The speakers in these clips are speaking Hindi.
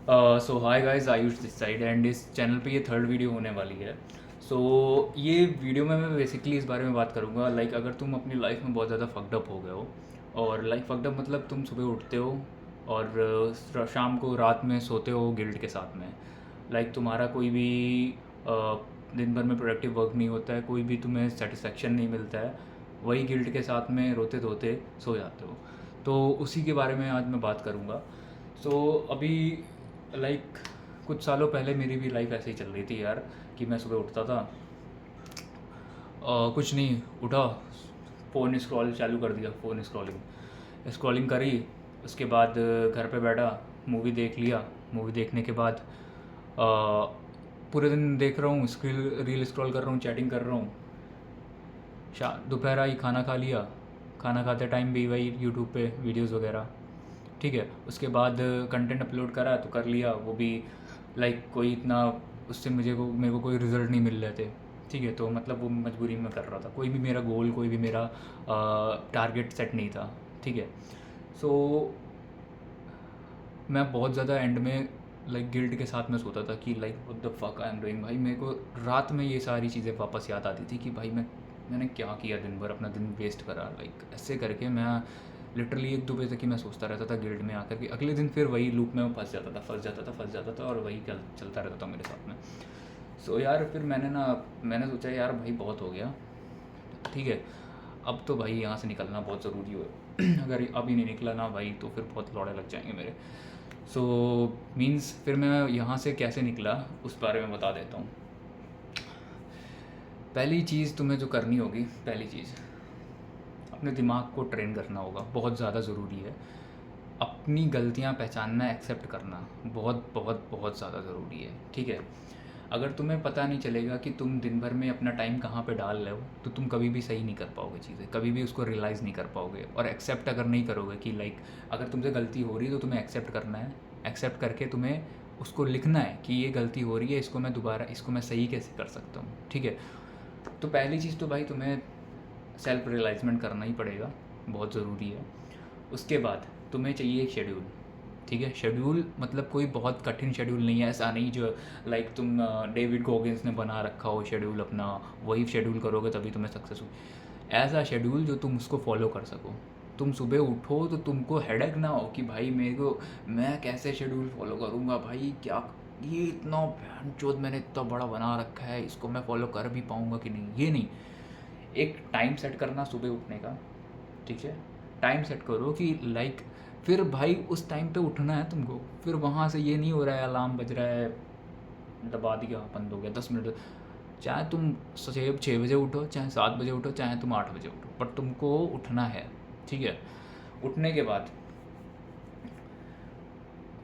So hi guys, Ayush this side and इस चैनल पे ये थर्ड वीडियो होने वाली है। सो ये वीडियो में मैं बेसिकली इस बारे में बात करूँगा, लाइक अगर तुम अपनी लाइफ में बहुत ज़्यादा फक्ड अप हो गए हो, और लाइक फक्ड अप मतलब तुम सुबह उठते हो और शाम को रात में सोते हो गिल्ट के साथ में। लाइक तुम्हारा कोई भी दिन भर में प्रोडक्टिव वर्क नहीं होता है, कोई भी तुम्हें सेटिस्फेक्शन नहीं मिलता है, वही गिल्ट के साथ में रोते धोते सो जाते हो। तो उसी के बारे में आज मैं बात करूँगा। सो अभी लाइक कुछ सालों पहले मेरी भी लाइफ ऐसे ही चल रही थी यार, कि मैं सुबह उठता था, कुछ नहीं, उठा, फ़ोन स्क्रॉल चालू कर दिया, फ़ोन स्क्रॉलिंग स्क्रॉलिंग करी। उसके बाद घर पे बैठा, मूवी देख लिया। मूवी देखने के बाद पूरे दिन देख रहा हूँ, स्क्रील रील स्क्रॉल कर रहा हूँ, चैटिंग कर रहा हूँ। दोपहर आई, खाना खा लिया। खाना खाते टाइम भी वही यूट्यूब पे वीडियोस वगैरह। ठीक है, उसके बाद कंटेंट अपलोड करा तो कर लिया, वो भी लाइक कोई इतना उससे मेरे को कोई रिज़ल्ट नहीं मिल रहे थे। ठीक है, तो मतलब वो मजबूरी में कर रहा था, कोई भी मेरा गोल, कोई भी मेरा टारगेट सेट नहीं था। ठीक है। सो मैं बहुत ज़्यादा एंड में लाइक गिल्ट के साथ में सोता था कि like what the fuck I am doing. भाई मेरे को रात में ये सारी चीज़ें वापस याद आती थी कि भाई मैंने क्या किया, दिन भर अपना दिन वेस्ट करा। लाइक ऐसे करके मैं लिटरली 1-2 बजे तक ही मैं सोचता रहता था गिल्ट में आकर के। अगले दिन फिर वही लूप में मैं फंस जाता था और वही चलता रहता था मेरे साथ में। सो यार फिर मैंने सोचा यार भाई बहुत हो गया। ठीक है, अब तो भाई यहाँ से निकलना बहुत ज़रूरी हो। अगर अभी नहीं निकला ना भाई तो फिर बहुत लौड़े लग जाएंगे मेरे। सो मीन्स फिर मैं यहाँ से कैसे निकला उस बारे में बता देता हूँ। पहली चीज़ तुम्हें जो करनी होगी, पहली चीज़ अपने दिमाग को ट्रेन करना होगा, बहुत ज़्यादा ज़रूरी है। अपनी गलतियाँ पहचानना, एक्सेप्ट करना बहुत बहुत बहुत ज़्यादा ज़रूरी है। ठीक है, अगर तुम्हें पता नहीं चलेगा कि तुम दिन भर में अपना टाइम कहाँ पे डाल रहे हो, तो तुम कभी भी सही नहीं कर पाओगे चीज़ें, कभी भी उसको रियलाइज़ नहीं कर पाओगे। और एक्सेप्ट अगर नहीं करोगे कि लाइक अगर तुमसे गलती हो रही है तो तुम्हें एक्सेप्ट करना है। एक्सेप्ट करके तुम्हें उसको लिखना है कि ये गलती हो रही है, इसको मैं सही कैसे कर सकता हूँ। ठीक है, तो पहली चीज़ तो भाई तुम्हें सेल्फ रियलाइजमेंट करना ही पड़ेगा, बहुत ज़रूरी है। उसके बाद तुम्हें चाहिए एक शेड्यूल। ठीक है, शेड्यूल मतलब कोई बहुत कठिन शेड्यूल नहीं है, ऐसा नहीं जो लाइक तुम डेविड गोगिंस ने बना रखा हो शेड्यूल अपना, वही शेड्यूल करोगे तभी तुम्हें सक्सेस हो। ऐसा शेड्यूल जो तुम उसको फॉलो कर सको। तुम सुबह उठो तो तुमको हेडेक ना हो कि भाई मेरे को, मैं कैसे शेड्यूल फॉलो करूँगा भाई, क्या ये इतना भैनचोद मैंने इतना बड़ा बना रखा है, इसको मैं फॉलो कर भी पाऊँगा कि नहीं, ये नहीं। एक टाइम सेट करना सुबह उठने का। ठीक है, टाइम सेट करो कि लाइक फिर भाई उस टाइम पे उठना है तुमको। फिर वहाँ से ये नहीं हो रहा है अलार्म बज रहा है, दबा दिया, बंद हो गया 10 मिनट। चाहे तुम 6 बजे उठो, चाहे 7 बजे उठो, चाहे तुम 8 बजे उठो, पर तुमको उठना है। ठीक है, उठने के बाद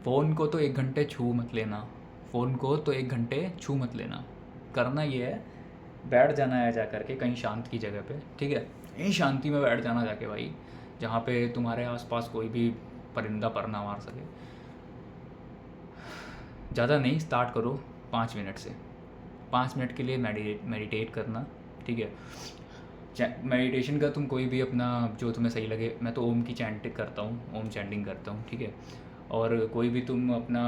फ़ोन को तो 1 घंटे छू मत लेना। फ़ोन को तो 1 घंटे छू मत लेना। करना ये है, बैठ जाना है जा कर के कहीं शांत की जगह पे। ठीक है, कहीं शांति में बैठ जाना जाके भाई, जहाँ पे तुम्हारे आसपास कोई भी परिंदा पर ना मार सके। ज़्यादा नहीं, स्टार्ट करो 5 मिनट से। 5 मिनट के लिए मेडिटेट करना। ठीक है, मेडिटेशन का तुम कोई भी अपना जो तुम्हें सही लगे। मैं तो ओम की चैंटिंग करता हूँ, ओम चैंटिंग करता हूँ। ठीक है, और कोई भी तुम अपना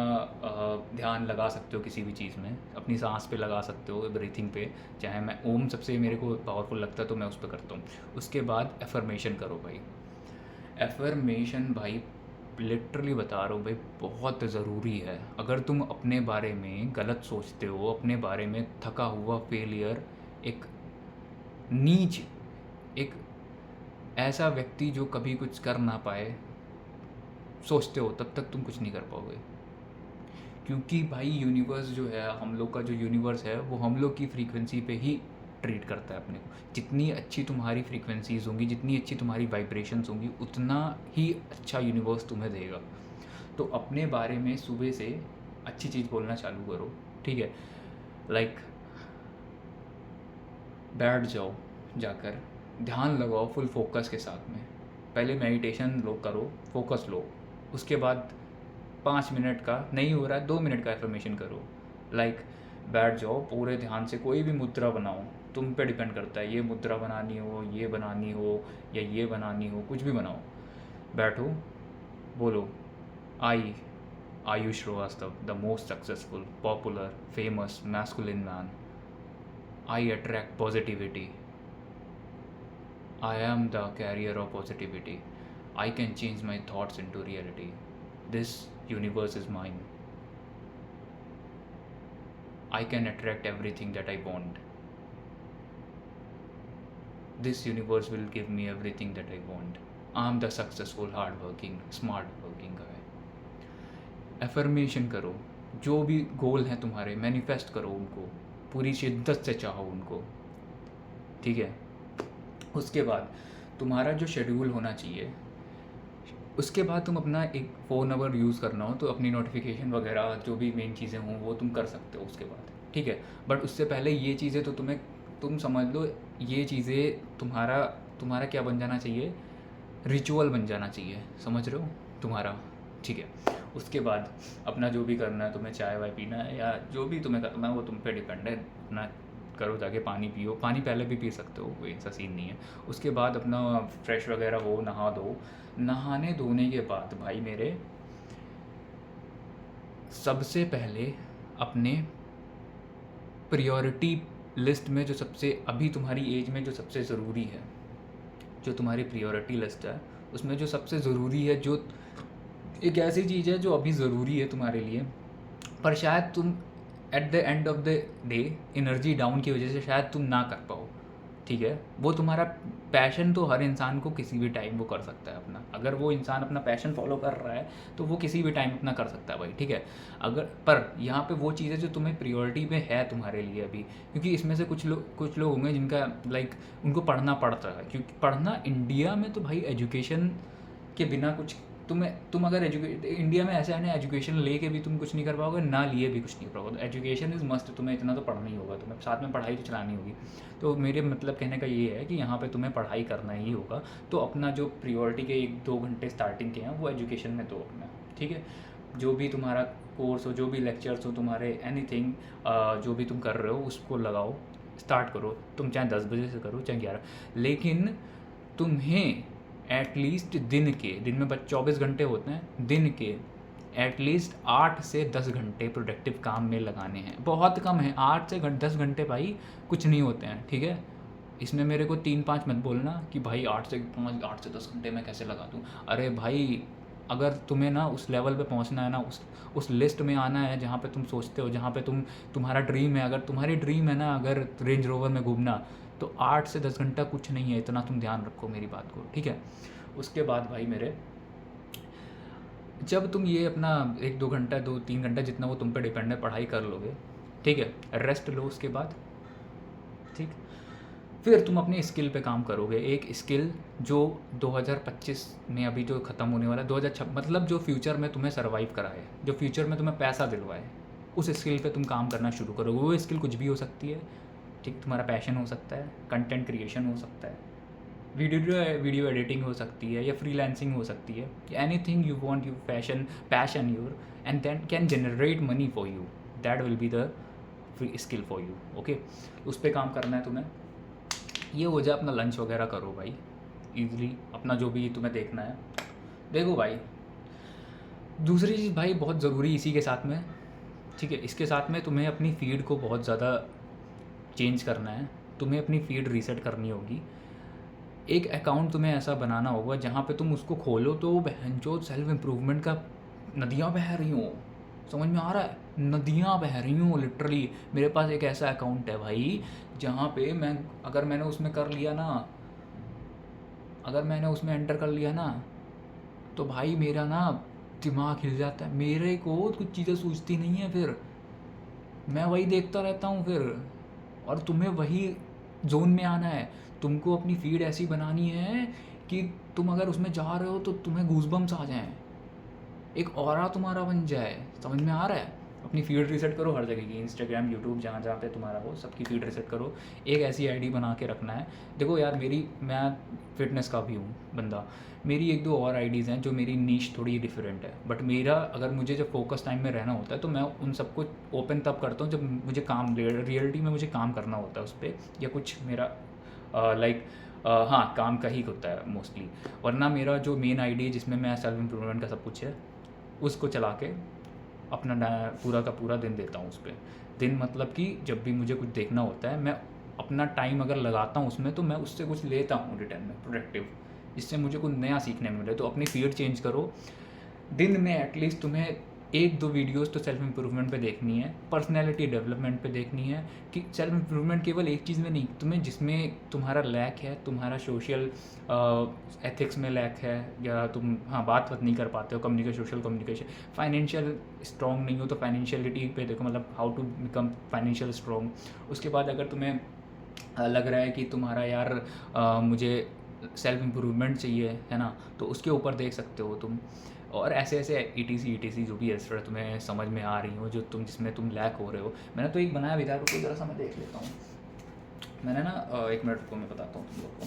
ध्यान लगा सकते हो किसी भी चीज़ में, अपनी सांस पे लगा सकते हो, ब्रीथिंग पे। चाहे मैं ओम सबसे मेरे को पावरफुल लगता है तो मैं उस पर करता हूँ। उसके बाद एफर्मेशन करो भाई। एफर्मेशन भाई लिटरली बता रहा हूँ भाई, बहुत ज़रूरी है। अगर तुम अपने बारे में गलत सोचते हो, अपने बारे में थका हुआ, फेलियर, एक नीच, एक ऐसा व्यक्ति जो कभी कुछ कर ना पाए सोचते हो, तब तक तुम कुछ नहीं कर पाओगे। क्योंकि भाई यूनिवर्स जो है, हम लोग का जो यूनिवर्स है, वो हम लोग की फ्रीक्वेंसी पे ही ट्रीट करता है अपने को। जितनी अच्छी तुम्हारी फ्रीक्वेंसीज होंगी, जितनी अच्छी तुम्हारी वाइब्रेशंस होंगी, उतना ही अच्छा यूनिवर्स तुम्हें देगा। तो अपने बारे में सुबह से अच्छी चीज़ बोलना चालू करो। ठीक है, लाइक बैठ जाओ, जाकर ध्यान लगाओ फुल फोकस के साथ में। पहले मेडिटेशन लो, करो, फोकस लो। उसके बाद 5 मिनट का नहीं हो रहा है, 2 मिनट का एफर्मेशन करो। लाइक बैठ जाओ, पूरे ध्यान से कोई भी मुद्रा बनाओ। तुम पे डिपेंड करता है, ये मुद्रा बनानी हो, ये बनानी हो, या ये बनानी हो, कुछ भी बनाओ। बैठो, बोलो आई, Ayush Shrivastava, the most successful, popular, famous, masculine man. I attract positivity. I am the carrier of positivity. I can change my thoughts into reality. This universe is mine. I can attract everything that I want. This universe will give me everything that I want. I am the successful, hardworking, smart working guy. Affirmation करो, जो भी गोल हैं तुम्हारे मैनिफेस्ट करो उनको, पूरी शिद्दत से चाहो उनको, ठीक है। उसके बाद तुम्हारा जो शेड्यूल होना चाहिए, उसके बाद तुम अपना एक फ़ोन अगर यूज़ करना हो तो अपनी नोटिफिकेशन वगैरह जो भी मेन चीज़ें हों वो तुम कर सकते हो उसके बाद, ठीक है। बट उससे पहले ये चीज़ें तो तुम समझ लो, ये चीज़ें तुम्हारा क्या बन जाना चाहिए, रिचुअल बन जाना चाहिए, समझ रहे हो तुम्हारा, ठीक है। उसके बाद अपना जो भी करना है, तुम्हें चाय वाय पीना है या जो भी तुम्हें करना है वो तुम पे डिपेंड है, अपना करो, जाके पानी पियो, पानी पहले भी पी सकते हो, कोई ऐसा सीन नहीं है। उसके बाद अपना फ्रेश वगैरह हो, नहा दो। नहाने धोने के बाद भाई मेरे, सबसे पहले अपने प्रायोरिटी लिस्ट में जो सबसे अभी तुम्हारी एज में जो सबसे ज़रूरी है, जो तुम्हारी प्रायोरिटी लिस्ट है उसमें जो सबसे ज़रूरी है, जो एक ऐसी चीज़ है जो अभी ज़रूरी है तुम्हारे लिए, पर शायद तुम at the end of the day energy down की वजह से शायद तुम ना कर पाओ, ठीक है। वो तुम्हारा पैशन तो हर इंसान को किसी भी टाइम वो कर सकता है अपना, अगर वो इंसान अपना पैशन फॉलो कर रहा है तो वो किसी भी टाइम अपना कर सकता है भाई, ठीक है। अगर पर यहाँ पे वो चीज़ें जो तुम्हें प्रायोरिटी में है तुम्हारे लिए अभी, क्योंकि इसमें से कुछ लोग होंगे जिनका लाइक उनको पढ़ना पड़ता है, क्योंकि पढ़ना इंडिया में तो भाई एजुकेशन के बिना कुछ तुम अगर इंडिया में ऐसा है ना, एजुकेशन लेके भी तुम कुछ नहीं कर पाओगे, ना लिए भी कुछ नहीं कर पाओगे। तो एजुकेशन इज़ मस्ट, तुम्हें इतना तो पढ़ना ही होगा, तुम्हें साथ में पढ़ाई तो चलानी होगी। तो मेरे मतलब कहने का ये है कि यहाँ पे तुम्हें पढ़ाई करना ही होगा, तो अपना जो प्रायोरिटी के 1-2 घंटे स्टार्टिंग के हैं वो एजुकेशन में दो अपना, ठीक है। जो भी तुम्हारा कोर्स हो, जो भी लेक्चर्स हो तुम्हारे, एनीथिंग जो भी तुम कर रहे हो उसको लगाओ, स्टार्ट करो। तुम चाहे 10 बजे से करो चाहे 11, लेकिन तुम्हें एटलीस्ट दिन में 24 घंटे होते हैं, दिन के एटलीस्ट 8 से 10 घंटे प्रोडक्टिव काम में लगाने हैं। बहुत कम है 8 से 10 घंटे भाई, कुछ नहीं होते हैं, ठीक है। इसमें मेरे को 3-5 मत बोलना कि भाई 8 से 10 घंटे मैं कैसे लगा दूँ। अरे भाई, अगर तुम्हें ना उस लेवल पे पहुंचना है ना, उस लिस्ट में आना है जहाँ पे तुम सोचते हो, जहाँ पे तुम्हारा ड्रीम है, अगर तुम्हारी ड्रीम है ना अगर रेंज रोवर में घूमना, तो 8 से 10 घंटा कुछ नहीं है, इतना तुम ध्यान रखो मेरी बात को, ठीक है। उसके बाद भाई मेरे, जब तुम ये अपना 1-2 घंटा 2-3 घंटा जितना वो तुम पे डिपेंड है पढ़ाई कर लोगे, ठीक है, रेस्ट लो उसके बाद, ठीक। फिर तुम अपनी स्किल पे काम करोगे, एक स्किल जो 2025 में अभी जो ख़त्म होने वाला है, 2026 मतलब जो फ्यूचर में तुम्हें सर्वाइव कराए, जो फ्यूचर में तुम्हें पैसा दिलवाए, उस स्किल पे तुम काम करना शुरू करोगे। वो स्किल कुछ भी हो सकती है, ठीक, तुम्हारा पैशन हो सकता है, कंटेंट क्रिएशन हो सकता है, वीडियो एडिटिंग हो सकती है, या फ्रीलांसिंग हो सकती है, anything you want, you passion your and then can generate money for you, that will be the skill for you, okay. उस पर काम करना है तुम्हें। ये हो जाए, अपना लंच वगैरह करो भाई ईज़िली, अपना जो भी तुम्हें देखना है देखो भाई। दूसरी चीज़ भाई बहुत ज़रूरी इसी के साथ में, ठीक है, इसके साथ में तुम्हें अपनी फीड को बहुत ज़्यादा चेंज करना है, तुम्हें अपनी फीड रीसेट करनी होगी। एक अकाउंट तुम्हें ऐसा बनाना होगा जहाँ पे तुम उसको खोलो तो बहनचोद सेल्फ इम्प्रूवमेंट का नदियाँ बह रही हों, समझ में आ रहा है, नदियाँ बह रही हूँ लिटरली। मेरे पास एक ऐसा अकाउंट है भाई जहाँ पे अगर मैंने उसमें कर लिया ना, अगर मैंने उसमें एंटर कर लिया ना, तो भाई मेरा ना दिमाग हिल जाता है, मेरे को कुछ चीज़ें सूझती नहीं है, फिर मैं वही देखता रहता हूँ फिर। और तुम्हें वही जोन में आना है, तुमको अपनी फीड ऐसी बनानी है कि तुम अगर उसमें जा रहे हो तो तुम्हें गूज़बम्स आ जाएं, एक ऑरा तुम्हारा बन जाए, समझ में आ रहा है। अपनी फीड रीसेट करो हर जगह की, इंस्टाग्राम, यूट्यूब, जहाँ जहाँ पे तुम्हारा हो सबकी फीड रीसेट करो। एक ऐसी आईडी बना के रखना है। देखो यार, मैं फिटनेस का भी हूँ बंदा, मेरी 1-2 और आईडीज़ हैं जो मेरी नीश थोड़ी डिफरेंट है, बट मेरा अगर मुझे जब फोकस टाइम में रहना होता है तो मैं उन सबको ओपन तब करता हूँ जब मुझे काम रियलिटी में मुझे काम करना होता है उस पर, या कुछ मेरा हाँ काम का ही होता है मोस्टली। वरना मेरा जो मेन आईडी है जिसमें मैं सेल्फ इम्प्रूवमेंट का सब कुछ है उसको चला के अपना पूरा का पूरा दिन देता हूँ उस पर। दिन मतलब कि जब भी मुझे कुछ देखना होता है, मैं अपना टाइम अगर लगाता हूँ उसमें, तो मैं उससे कुछ लेता हूँ रिटर्न में प्रोडक्टिव, जिससे मुझे कुछ नया सीखने में मिले। तो अपनी फीड चेंज करो। दिन में एटलीस्ट तुम्हें 1-2 वीडियोस तो सेल्फ इम्प्रूवमेंट पे देखनी है, पर्सनैलिटी डेवलपमेंट पे देखनी है। कि सेल्फ इम्प्रूवमेंट केवल एक चीज़ में नहीं, तुम्हें जिसमें तुम्हारा लैक है, तुम्हारा सोशल एथिक्स में लैक है, या तुम बात नहीं कर पाते हो, communication, social communication, financial strong नहीं हो तो फाइनेंशियलिटी पे देखो, मतलब how to become financial strong. उसके बाद अगर तुम्हें लग रहा है कि तुम्हारा यार मुझे सेल्फ इम्प्रूवमेंट चाहिए, है ना, तो उसके ऊपर देख सकते हो तुम। और ऐसे ऐसे ई टी सी जो भी एक्स्ट्रा तुम्हें समझ में आ रही हो, जो तुम जिसमें तुम लैक हो रहे हो। मैंने तो एक बनाया भी था, रुको ज़रा सा मैं देख लेता हूँ। मैंने ना 1 मिनट को मैं बताता हूँ तुम लोग को।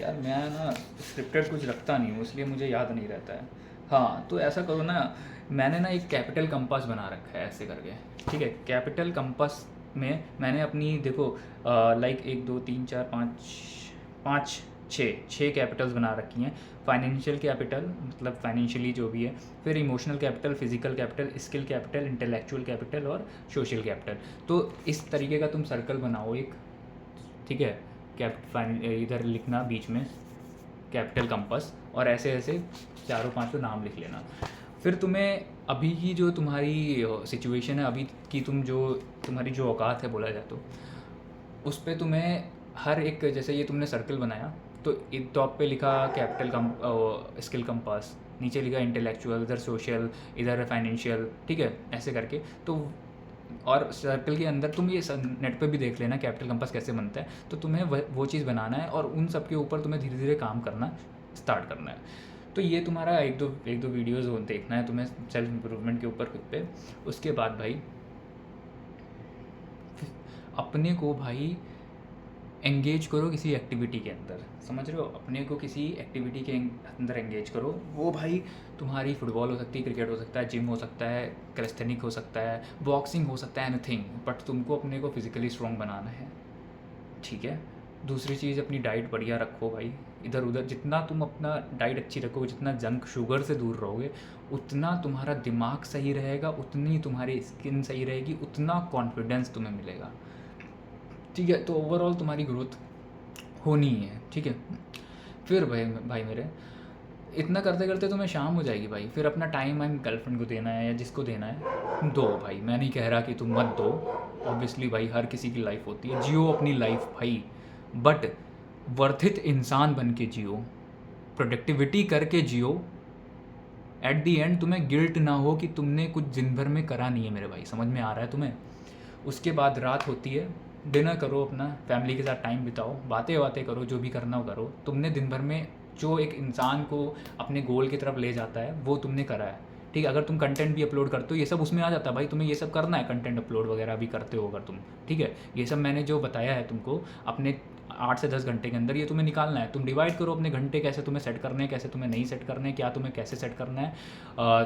यार मैं ना स्क्रिप्टेड कुछ रखता नहीं हूँ, इसलिए मुझे याद नहीं रहता है। हाँ, तो ऐसा करो ना, मैंने ना एक कैपिटल कंपास बना रखा है ऐसे करके, ठीक है। कैपिटल कंपास में मैंने अपनी देखो लाइक 1 2 3 4 5 5 6 कैपिटल्स बना रखी हैं। फाइनेंशियल कैपिटल मतलब फाइनेंशियली जो भी है, फिर emotional capital, physical capital, skill capital, intellectual capital और सोशल कैपिटल। तो इस तरीके का तुम सर्कल बनाओ एक, ठीक है। इधर लिखना बीच में कैपिटल कंपास, और ऐसे ऐसे 4-5 नाम लिख लेना। फिर तुम्हें अभी की जो तुम्हारी सिचुएशन है, अभी की तुम्हारी जो औकात है बोला जाए तो, उस पर तुम्हें हर एक, जैसे ये तुमने सर्कल बनाया, तो एक टॉप पे लिखा कैपिटल स्किल कंपास, नीचे लिखा इंटेलेक्चुअल, इधर सोशल, इधर फाइनेंशियल, ठीक है, ऐसे करके। तो और सर्कल के अंदर तुम ये नेट पे भी देख लेना कैपिटल कंपास कैसे बनता है। तो तुम्हें वो चीज़ बनाना है, और उन सब के ऊपर तुम्हें धीरे धीरे काम करना स्टार्ट करना है। तो ये तुम्हारा एक दो वीडियोज़ देखना है तुम्हें सेल्फ इम्प्रूवमेंट के ऊपर खुद पे। उसके बाद भाई अपने को भाई एंगेज करो किसी एक्टिविटी के अंदर, समझ रहे हो, अपने को किसी एक्टिविटी के अंदर एंगेज करो। वो भाई तुम्हारी फुटबॉल हो सकती है, क्रिकेट हो सकता है, जिम हो सकता है, कैलिस्थेनिक हो सकता है, बॉक्सिंग हो सकता है, एनीथिंग, बट तुमको अपने को फिजिकली स्ट्रॉन्ग बनाना है, ठीक है। दूसरी चीज़, अपनी डाइट बढ़िया रखो भाई। इधर उधर जितना तुम अपना डाइट अच्छी रखोगे, जितना जंक शुगर से दूर रहोगे, उतना तुम्हारा दिमाग सही रहेगा, उतनी तुम्हारी स्किन सही रहेगी, उतना कॉन्फिडेंस तुम्हें मिलेगा, ठीक है। तो ओवरऑल तुम्हारी ग्रोथ होनी है, ठीक है। फिर भाई मेरे, इतना करते करते तुम्हें शाम हो जाएगी भाई। फिर अपना टाइम गर्लफ्रेंड को देना है या जिसको देना है दो भाई। मैं नहीं कह रहा कि तुम मत दो, ऑब्वियसली भाई हर किसी की लाइफ होती है, जियो अपनी लाइफ भाई, बट वर्थित इंसान बन के जियो, प्रोडक्टिविटी करके जियो। एट दी एंड तुम्हें गिल्ट ना हो कि तुमने कुछ दिन भर में करा नहीं है मेरे भाई, समझ में आ रहा है तुम्हें। उसके बाद रात होती है, डिनर करो, अपना फैमिली के साथ टाइम बिताओ, बातें करो, जो भी करना हो करो। तुमने दिन भर में जो एक इंसान को अपने गोल की तरफ ले जाता है वो तुमने करा है, ठीक है। अगर तुम कंटेंट भी अपलोड करते हो, ये सब उसमें आ जाता है भाई, तुम्हें ये सब करना है, कंटेंट अपलोड वगैरह भी करते हो अगर तुम, ठीक है। ये सब मैंने जो बताया है तुमको, अपने 8 से 10 घंटे के अंदर ये तुम्हें निकालना है। तुम डिवाइड करो अपने घंटे, कैसे तुम्हें सेट करने हैं, कैसे तुम्हें नहीं सेट करने हैं, क्या तुम्हें कैसे सेट करना है,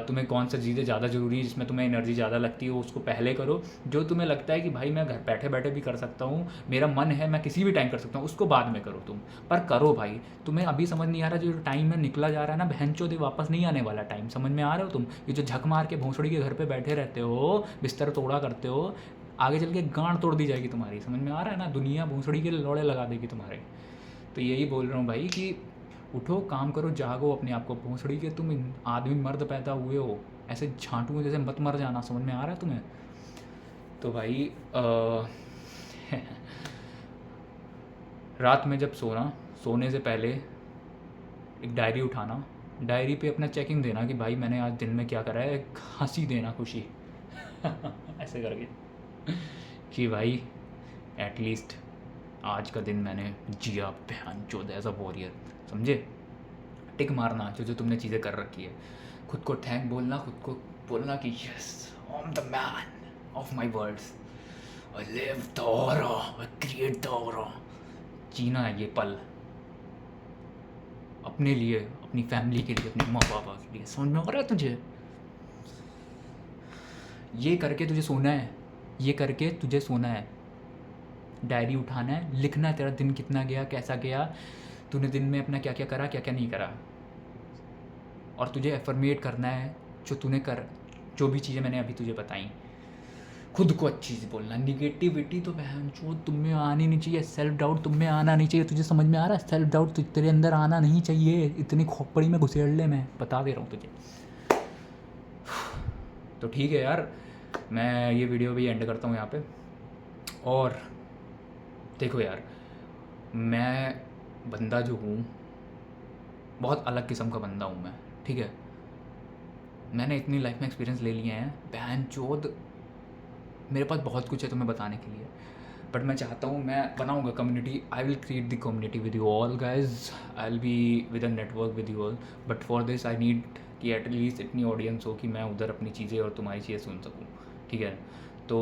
तुम्हें कौन सा चीज़ें ज़्यादा ज़रूरी है, जिसमें तुम्हें एनर्जी ज़्यादा लगती है, उसको पहले करो। जो तुम्हें लगता है कि भाई मैं घर बैठे बैठे भी कर सकता हूँ, मेरा मन है मैं किसी भी टाइम कर सकता हूँ, उसको बाद में करो तुम, पर करो भाई। तुम्हें अभी समझ नहीं आ रहा, जो टाइम में निकला जा रहा है ना बहनचोद, वापस नहीं आने वाला टाइम, समझ में आ रहे हो तुम। ये जो झक मार के भोंसड़ी के घर पे बैठे रहते हो, बिस्तर तोड़ा करते हो, आगे चल के गांड तोड़ दी जाएगी तुम्हारी, समझ में आ रहा है ना। दुनिया भोंसड़ी के लौड़े लगा देगी तुम्हारे। तो यही बोल रहा हूँ भाई कि उठो, काम करो, जागो अपने आप को। भोंसड़ी के तुम आदमी मर्द पैदा हुए हो, ऐसे झांटू जैसे मत मर जाना, समझ में आ रहा है तुम्हें। तो भाई रात में जब सोने से पहले एक डायरी उठाना, डायरी पे अपना चेकिंग देना कि भाई मैंने आज दिन में क्या करा है, एक हंसी देना, खुशी ऐसे करके कि भाई एटलीस्ट आज का दिन मैंने जिया, बहन चोद एज अ वॉरियर, समझे। टिक मारना जो तुमने चीज़ें कर रखी है, खुद को थैंक बोलना, खुद को बोलना कि yes I am the man of my words, I live the aura, I create the aura. जीना है ये पल अपने लिए, अपनी फैमिली के लिए, अपने माँ बाप के लिए, समझ में आ रहा है तुझे। ये करके तुझे सोना है, ये करके तुझे सोना है। डायरी उठाना है, लिखना है तेरा दिन कितना गया, कैसा गया, तूने दिन में अपना क्या क्या करा, क्या क्या नहीं करा। और तुझे एफर्मेट करना है जो तूने जो भी चीज़ें मैंने अभी तुझे बताई, खुद को अच्छी से बोलना। निगेटिविटी तो बहन जो तुम में आनी नहीं चाहिए, सेल्फ डाउट तुम में आना नहीं चाहिए। तुझे समझ में आ रहा है? सेल्फ डाउट तेरे अंदर आना नहीं चाहिए। इतनी खोपड़ी में घुसेड़ ले, मैं बता दे रहा हूँ तुझे। तो ठीक है यार, मैं ये वीडियो भी एंड करता हूँ यहाँ पे। और देखो यार, मैं बंदा जो हूँ बहुत अलग किस्म का बंदा हूँ मैं, ठीक है। मैंने इतनी लाइफ में एक्सपीरियंस ले लिए हैं, बहन चोद मेरे पास बहुत कुछ है तुम्हें बताने के लिए। बट मैं चाहता हूँ, मैं बनाऊँगा community. I will create the community with you all guys. I will be with a network with you all. But for this I need कि एटलीस्ट इतनी ऑडियंस हो कि मैं उधर अपनी चीज़ें और तुम्हारी चीज़ें सुन सकूँ, ठीक है। तो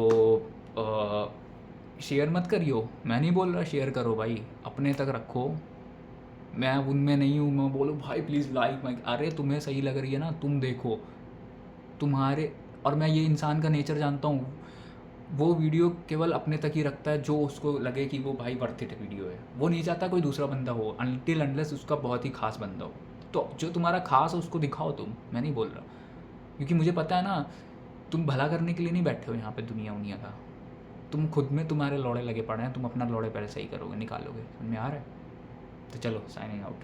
शेयर मत करियो, मैं नहीं बोल रहा शेयर करो भाई, अपने तक रखो। मैं उनमें नहीं हूँ मैं बोलूँ भाई प्लीज़ लाइक माइक। अरे तुम्हें सही लग रही है ना, तुम देखो तुम्हारे। और मैं ये इंसान का नेचर जानता हूँ, वो वीडियो केवल अपने तक ही रखता है जो उसको लगे कि वो भाई वर्थ इट वीडियो है। वो नहीं चाहता कोई दूसरा बंदा हो अनटिल अनलेस उसका बहुत ही खास बंदा हो। तो जो तुम्हारा खास हो उसको दिखाओ तुम, मैं नहीं बोल रहा, क्योंकि मुझे पता है ना तुम भला करने के लिए नहीं बैठे हो यहाँ पे दुनिया उनिया का। तुम खुद में तुम्हारे लौड़े लगे पड़े हैं, तुम अपना लौड़े पहले सही करोगे, निकालोगे। समझ में आ रहा है? तो चलो साइनिंग आउट।